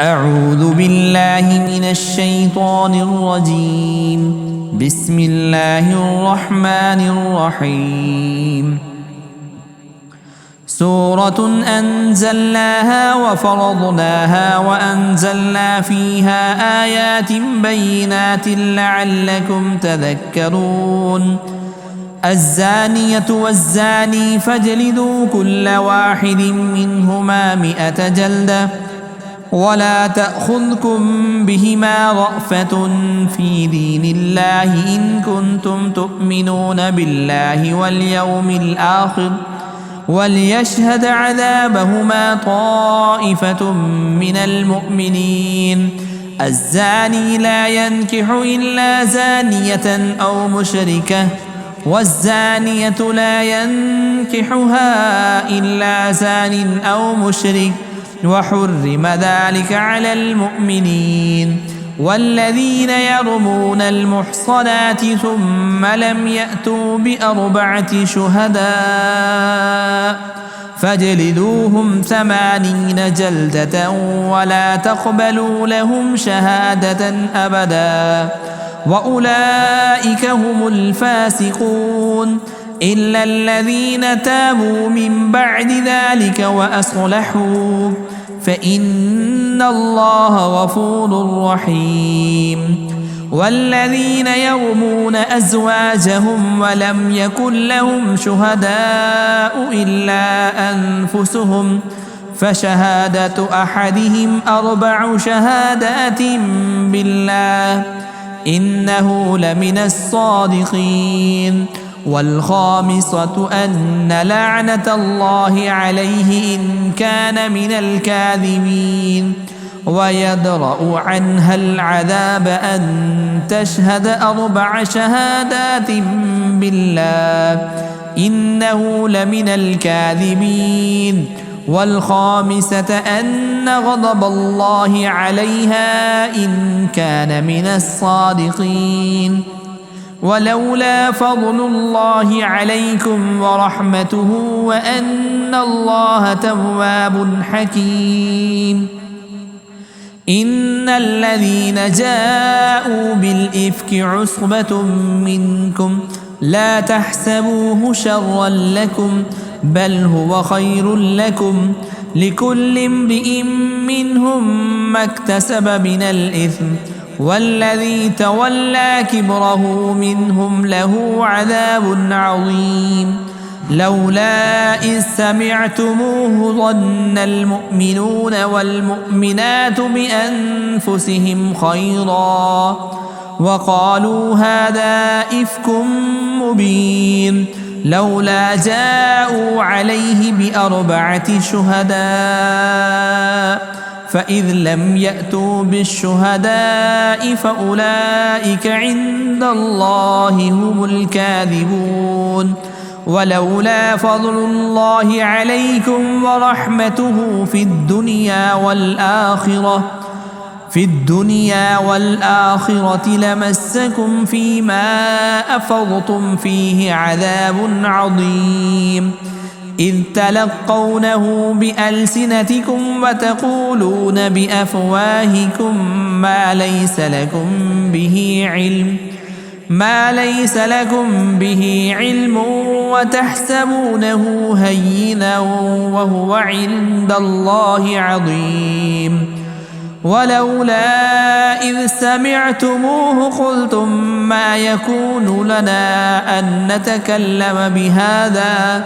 أعوذ بالله من الشيطان الرجيم. بسم الله الرحمن الرحيم. سورة أنزلناها وفرضناها وأنزلنا فيها آيات بينات لعلكم تذكرون. الزانية والزاني فاجلدوا كل واحد منهما 100 جلدة ولا تأخذكم بهما رأفة في دين الله إن كنتم تؤمنون بالله واليوم الآخر وليشهد عذابهما طائفة من المؤمنين. الزاني لا ينكح إلا زانية أو مشركة والزانية لا ينكحها إلا زان أو مشرك وحرم ذلك على المؤمنين. والذين يرمون المحصنات ثم لم يأتوا ب4 شهداء فاجلدوهم 80 جلدة ولا تقبلوا لهم شهادة أبدا وأولئك هم الفاسقون إلا الذين تابوا من بعد ذلك وأصلحوا فإن الله غفور رحيم. والذين يرمون أزواجهم ولم يكن لهم شهداء إلا أنفسهم فشهادة أحدهم 4 شهادات بالله إنه لمن الصادقين. والخامسة أن لعنة الله عليه إن كان من الكاذبين ويدرأ عنها العذاب أن تشهد 4 شهادات بالله إنه لمن الكاذبين. والخامسة أن غضب الله عليها إن كان من الصادقين. ولولا فضل الله عليكم ورحمته وأن الله تواب حكيم. إن الذين جاءوا بالإفك عصبة منكم لا تحسبوه شرا لكم بل هو خير لكم لكل امرئ منهم ما اكتسب من الإثم والذي تولى كبره منهم له عذاب عظيم. لولا إذ سمعتموه ظن المؤمنون والمؤمنات بأنفسهم خيرا وقالوا هذا إفك مبين لولا جاءوا عليه ب4 شهداء فإذ لم يأتوا بالشهداء فأولئك عند الله هم الكاذبون. ولولا فضل الله عليكم ورحمته في الدنيا والآخرة لمسكم فيما أفضتم فيه عذاب عظيم إذ تلقونه بألسنتكم وتقولون بأفواهكم ما ليس لكم به علم وتحسبونه هينا وهو عند الله عظيم. ولولا إذ سمعتموه قلتم ما يكون لنا أن نتكلم بهذا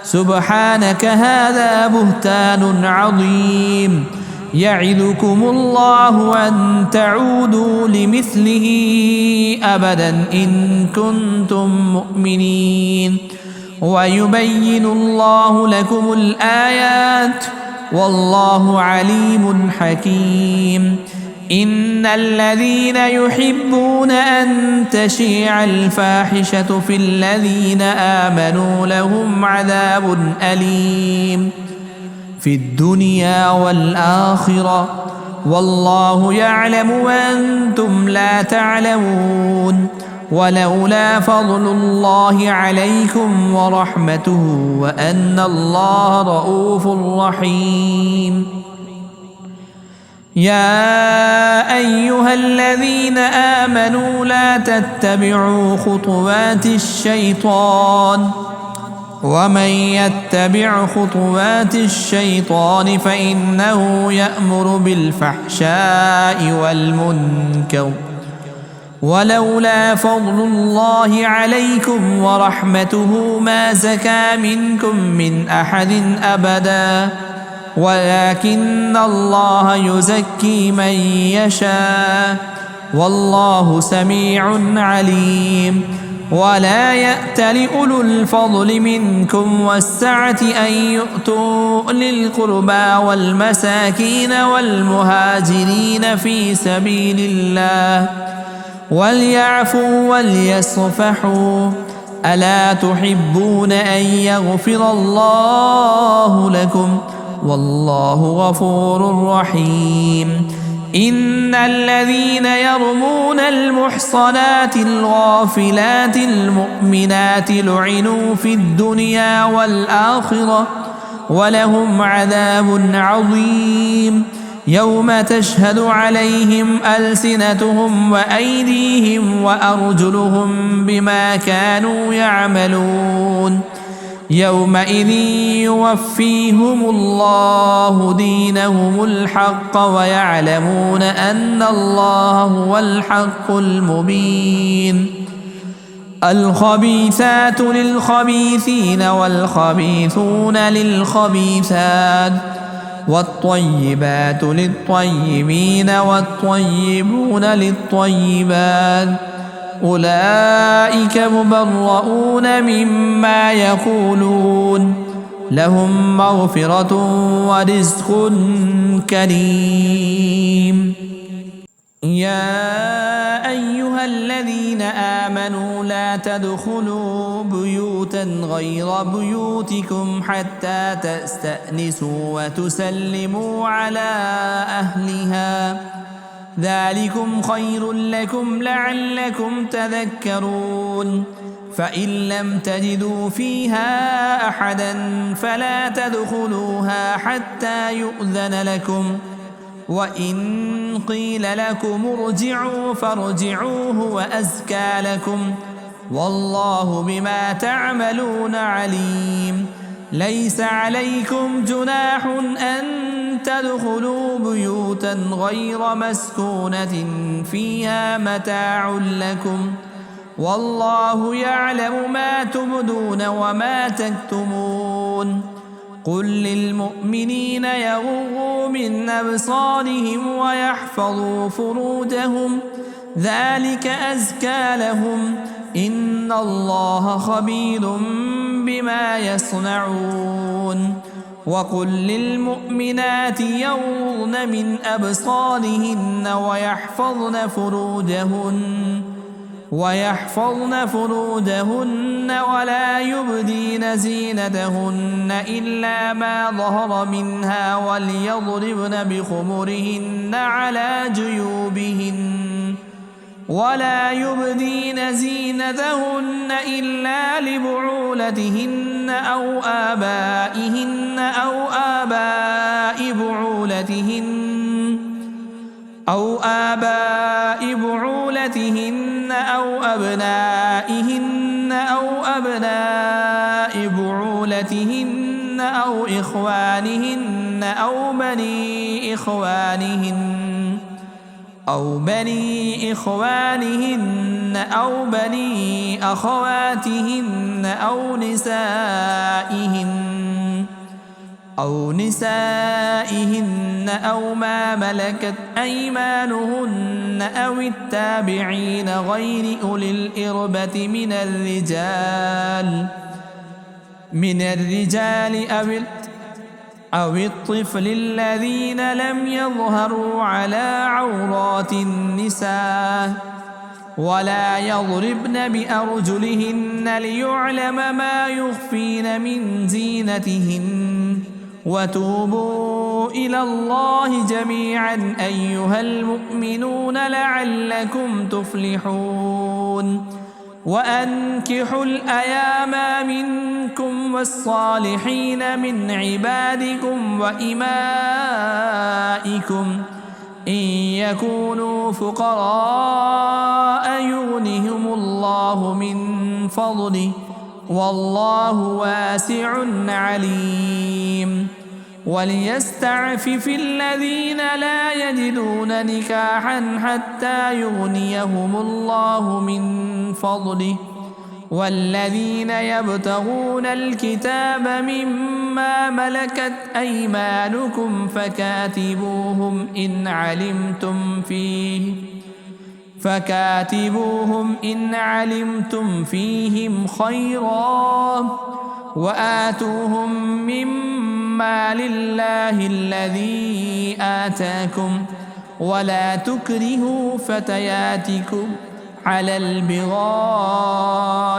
سبحانك هذا بهتان عظيم. يعظكم الله أن تعودوا لمثله أبدا إن كنتم مؤمنين ويبين الله لكم الآيات والله عليم حكيم. إن الذين يحبون أن تشيع الفاحشة في الذين آمنوا لهم عذاب أليم في الدنيا والآخرة والله يعلم وأنتم لا تعلمون. ولولا فضل الله عليكم ورحمته وأن الله رؤوف رحيم يا أيها الذين آمنوا لا تتبعوا خطوات الشيطان ومن يتبع خطوات الشيطان فإنه يأمر بالفحشاء والمنكر ولولا فضل الله عليكم ورحمته ما زكى منكم من أحد أبدا ولكن الله يزكي من يشاء والله سميع عليم ولا يأت لأولو الفضل منكم والسعة أن يؤتوا أولي القربى والمساكين والمهاجرين في سبيل الله وليعفوا وليصفحوا ألا تحبون أن يغفر الله لكم والله غفور رحيم إن الذين يرمون المحصنات الغافلات المؤمنات لعنوا في الدنيا والآخرة ولهم عذاب عظيم يوم تشهد عليهم ألسنتهم وأيديهم وأرجلهم بما كانوا يعملون يومئذ يوفيهم الله دينهم الحق ويعلمون أن الله هو الحق المبين الخبيثات للخبيثين والخبيثون للخبيثات والطيبات للطيبين والطيبون للطيبات أولئك مبرؤون مما يقولون لهم مغفرة ورزق كريم يا أيها الذين آمنوا لا تدخلوا بيوتا غير بيوتكم حتى تستأنسوا وتسلموا على أهلها ذلكم خير لكم لعلكم تذكرون فإن لم تجدوا فيها أحدا فلا تدخلوها حتى يؤذن لكم وإن قيل لكم ارجعوا فارجعوه وأزكى لكم والله بما تعملون عليم ليس عليكم جناح أن تدخلوا بيوتا غير مسكونة فيها متاع لكم والله يعلم ما تبدون وما تكتمون قل للمؤمنين يغضوا من أبصارهم ويحفظوا فروجهم ذلك أزكى لهم إن الله خبير بما يصنعون وقل للمؤمنات يغضضن من أبصارهن ويحفظن فروجهن ولا يبدين زينتهن إلا ما ظهر منها وليضربن بخمرهن على جيوبهن ولا يبدين زينتهن إلا لبعولتهن أو آبائهن أو آباء بعولتهن أو أبنائهن أو أبناء بعولتهن أو إخوانهن أو بني إخوانهن أو بني أخواتهن أو نسائهن أو ما ملكت أيمانهن أو التابعين غير أولي الإربة من الرجال أو الطفل الذين لم يظهروا على عورات النساء ولا يضربن بأرجلهن ليعلم ما يخفين من زينتهن وتوبوا إلى الله جميعا أيها المؤمنون لعلكم تفلحون وأنكحوا الأيام منكم والصالحين من عبادكم وإمائكم إن يكونوا فقراء يغنهم الله من فضله والله واسع عليم وليستعفف الذين لا يجدون نكاحا حتى يغنيهم الله من فضله والذين يبتغون الكتاب مما ملكت أيمانكم فكاتبوهم إن علمتم فيهم خيرا وآتوهم مما لله الذي آتاكم ولا تكرهوا فتياتكم على البغاء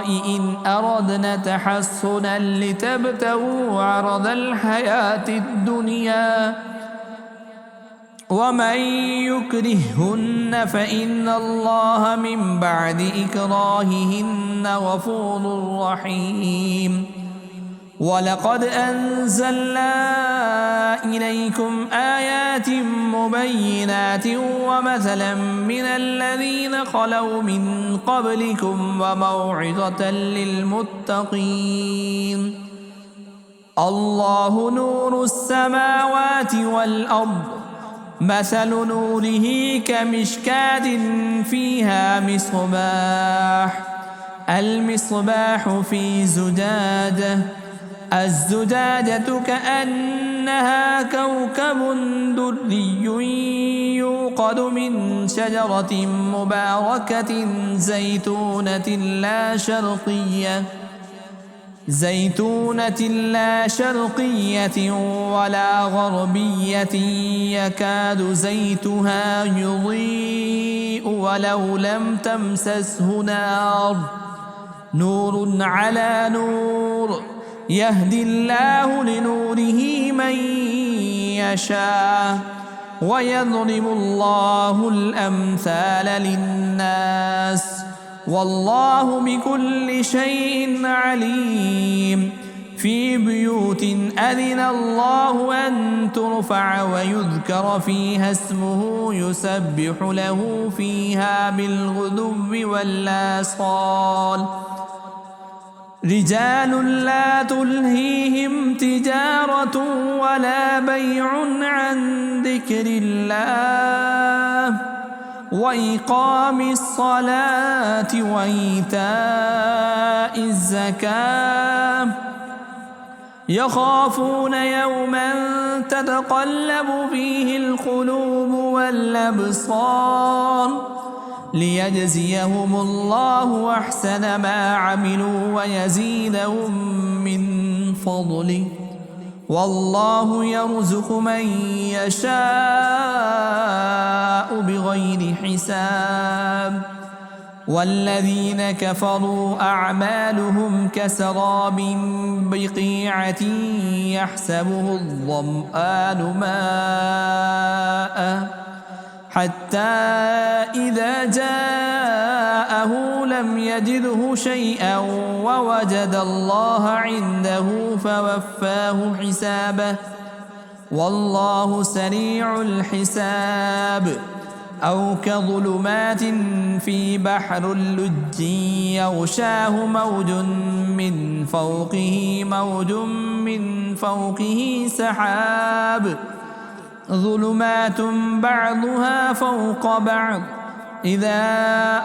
إن أردنا تحصنا لتبتغوا عرض الحياة الدنيا ومن يكرههن فإن الله من بعد إكراههن غفور رحيم ولقد أنزلنا إليكم آيات مبينات ومثلا من الذين خلوا من قبلكم وموعظة للمتقين الله نور السماوات والأرض مثل نوره كمشكاة فيها مصباح المصباح في زجاجة الزجاجة كأنها كوكب دري يوقد من شجرة مباركة زيتونة لا شرقية ولا غربية يكاد زيتها يضيء ولو لم تمسسه نور على نور يهدي الله لنوره من يشاء ويضرب الله الأمثال للناس والله بكل شيء عليم في بيوت أذن الله أن ترفع ويذكر فيها اسمه يسبح له فيها بالغدو والآصال رجال لا تلهيهم تجارة ولا بيع عن ذكر الله وإقام الصلاة وإيتاء الزكاة يخافون يوما تتقلب فيه القلوب والأبصار ليجزيهم الله أحسن ما عملوا ويزيدهم من فضله والله يرزق من يشاء بغير حساب والذين كفروا أعمالهم كسراب بقيعة يحسبه الظمآن ماء حتى إذا جاءه لم يجده شيئا ووجد الله عنده فوفاه حسابه والله سريع الحساب أو كظلمات في بحر اللج يغشاه موج من فوقه سحاب ظلمات بعضها فوق بعض إذا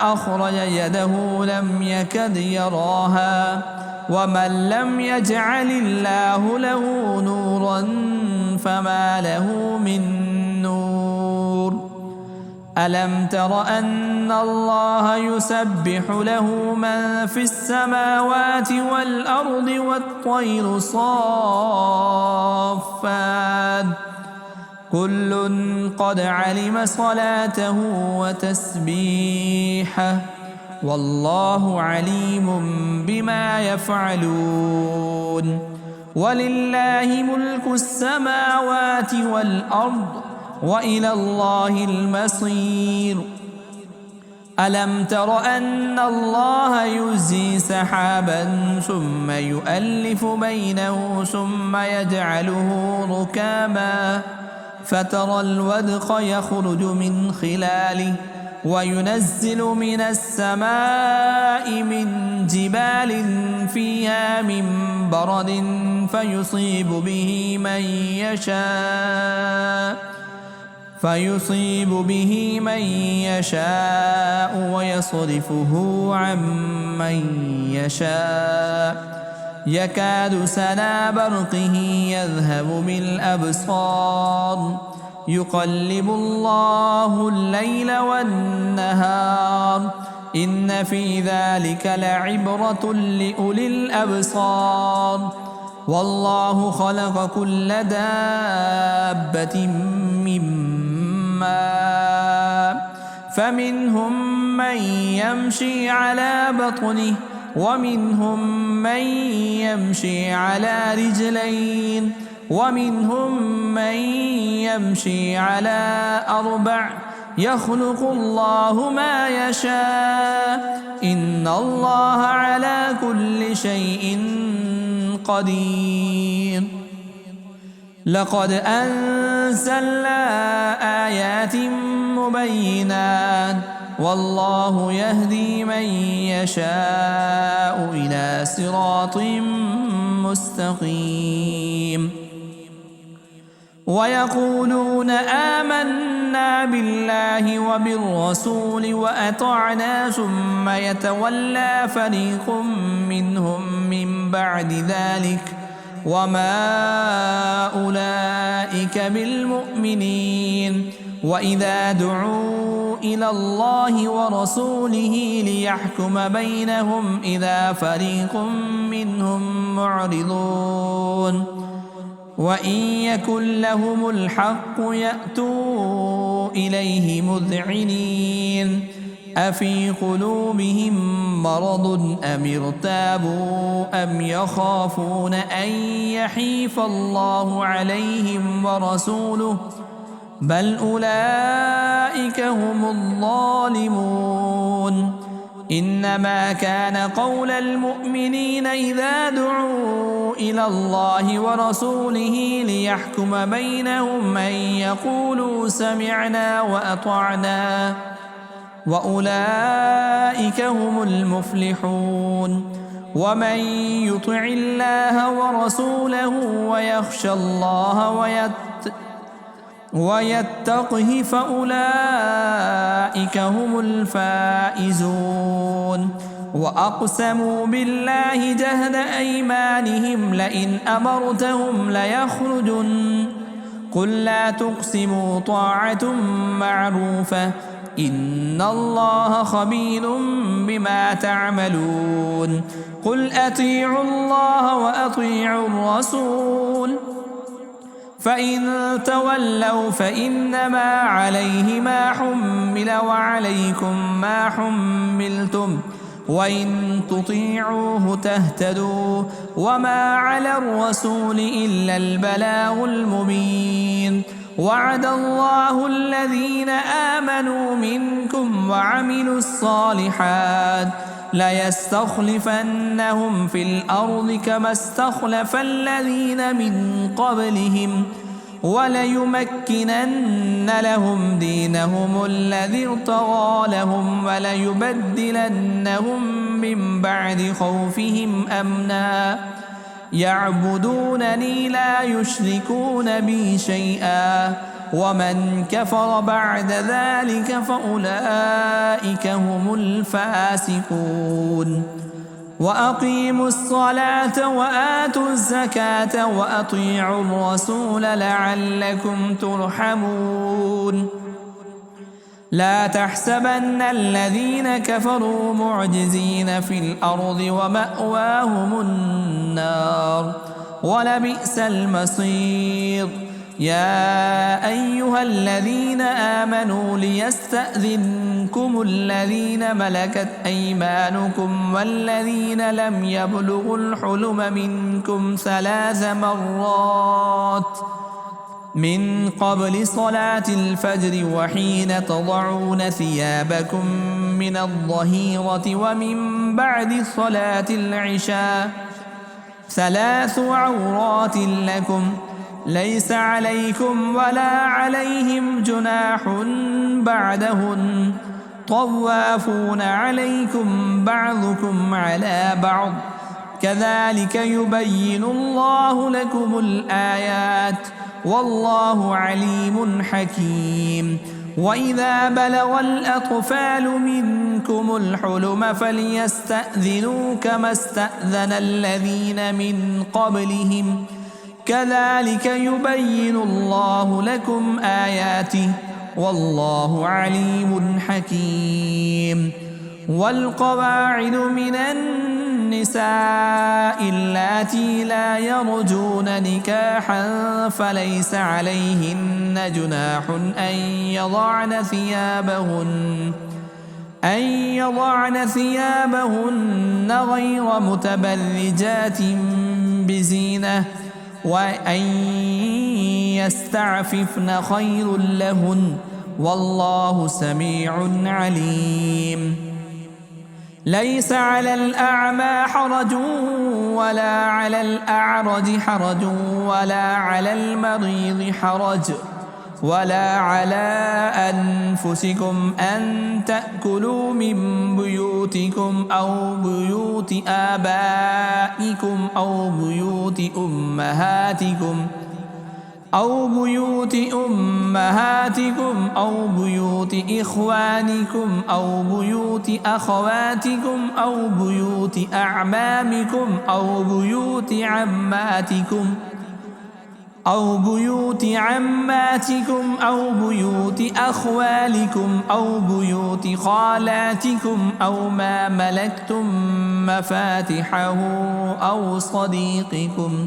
أخرج يده لم يكد يراها ومن لم يجعل الله له نورا فما له من نور ألم تر أن الله يسبح له من في السماوات والأرض والطير صافات كل قد علم صلاته وتسبيحه والله عليم بما يفعلون ولله ملك السماوات والأرض وإلى الله المصير ألم تر أن الله يزجي سحابا ثم يؤلف بينه ثم يجعله ركاما فترى الودق يخرج من خلاله وينزل من السماء من جبال فيها من برد فيصيب به من يشاء ويصرفه عن من يشاء يكاد سنا برقه يذهب بالأبصار يقلب الله الليل والنهار إن في ذلك لعبرة لأولي الأبصار والله خلق كل دابة من ماء فمنهم من يمشي على بطنه ومنهم من يمشي على رجلين ومنهم من يمشي على أربع يخلق الله ما يشاء إن الله على كل شيء قدير لقد أنزلنا آيات مبينات والله يهدي من يشاء إلى صراط مستقيم ويقولون آمنا بالله وبالرسول وأطعنا ثم يتولى فريق منهم من بعد ذلك وما أولئك بالمؤمنين وإذا دعوا إلى الله ورسوله ليحكم بينهم إذا فريق منهم معرضون وإن يكن لهم الحق يأتوا إليه مذعنين أفي قلوبهم مرض أم ارتابوا أم يخافون أن يحيف الله عليهم ورسوله بل أولئك هم الظالمون إنما كان قول المؤمنين إذا دعوا إلى الله ورسوله ليحكم بينهم أن يقولوا سمعنا وأطعنا وأولئك هم المفلحون ومن يطع الله ورسوله ويخشى الله ويتقه فأولئك هم الفائزون وأقسموا بالله جهد أيمانهم لئن أمرتهم ليخرجن قل لا تقسموا طاعة معروفة إن الله خبير بما تعملون قل أطيعوا الله وأطيعوا الرسول فإن تولوا فإنما عليه ما حمل وعليكم ما حملتم وإن تطيعوه تهتدوا وما على الرسول إلا البلاغ المبين وعد الله الذين آمنوا منكم وعملوا الصالحات ليستخلفنهم في الأرض كما استخلف الذين من قبلهم وليمكنن لهم دينهم الذي ارتضى لهم وليبدلنهم من بعد خوفهم أمنا يعبدونني لا يشركون بي شيئا ومن كفر بعد ذلك فأولئك هم الفاسقون وأقيموا الصلاة وآتوا الزكاة وأطيعوا الرسول لعلكم ترحمون لا تحسبن الذين كفروا معجزين في الأرض ومأواهم النار ولبئس المصير يا أيها الذين آمنوا ليستأذنكم الذين ملكت أيمانكم والذين لم يبلغوا الحلم منكم 3 مرات من قبل صلاة الفجر وحين تضعون ثيابكم من الظهيرة ومن بعد صلاة العشاء 3 عورات لكم ليس عليكم ولا عليهم جناح بعدهن طوافون عليكم بعضكم على بعض كذلك يبين الله لكم الآيات والله عليم حكيم وإذا بلغ الأطفال منكم الحلم فليستأذنوا كما استأذن الذين من قبلهم كذلك يبين الله لكم آياته والله عليم حكيم والقواعد من النساء اللاتي لا يرجون نكاحا فليس عليهن جناح أن يضعن ثيابهن غير متبرجات بزينة وأن يستعففن خير لهن والله سميع عليم ليس على الأعمى حرج ولا على الأعرج حرج ولا على المريض حرج ولا على أنفسكم أن تأكلوا من بيوتكم أو بيوت آبائكم أو بيوت أمهاتكم أو بيوت إخوانكم أو بيوت أخواتكم أو بيوت أعمامكم أو بيوت عماتكم أو بيوت أخوالكم أو بيوت خالاتكم أو ما ملكتم مفاتحه أو صديقكم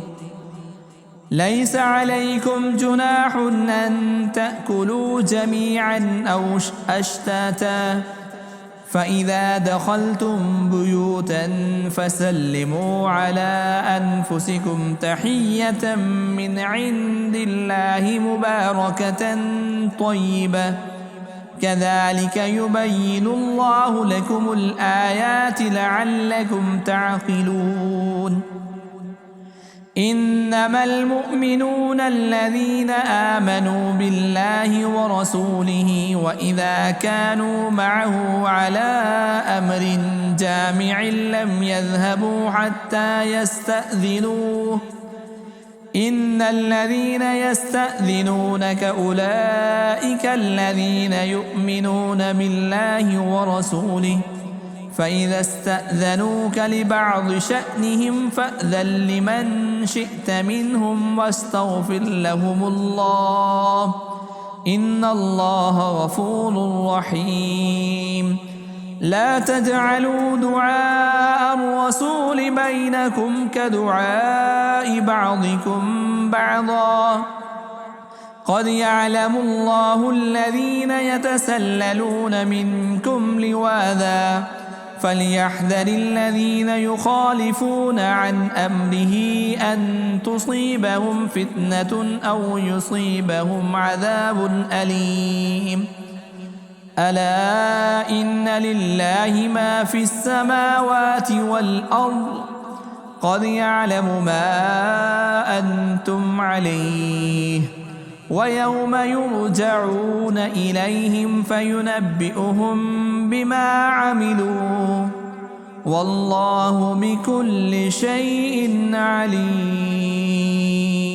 ليس عليكم جناح أن تأكلوا جميعا أو أشتاتا فإذا دخلتم بيوتا فسلموا على أنفسكم تحية من عند الله مباركة طيبة كذلك يبين الله لكم الآيات لعلكم تعقلون إنما المؤمنون الذين آمنوا بالله ورسوله وإذا كانوا معه على أمر جامع لم يذهبوا حتى يستأذنوه إن الذين يستأذنونك أولئك الذين يؤمنون بالله ورسوله فإذا استأذنوك لبعض شأنهم فأذن لمن شئت منهم واستغفر لهم الله إن الله غفور رحيم لا تجعلوا دعاء الرسول بينكم كدعاء بعضكم بعضا قد يعلم الله الذين يتسللون منكم لواذا فليحذر الذين يخالفون عن أمره أن تصيبهم فتنة أو يصيبهم عذاب أليم ألا إن لله ما في السماوات والأرض قد يعلم ما أنتم عليه ويوم يرجعون إليهم فينبئهم بما عملوا والله بكل شيء عليم.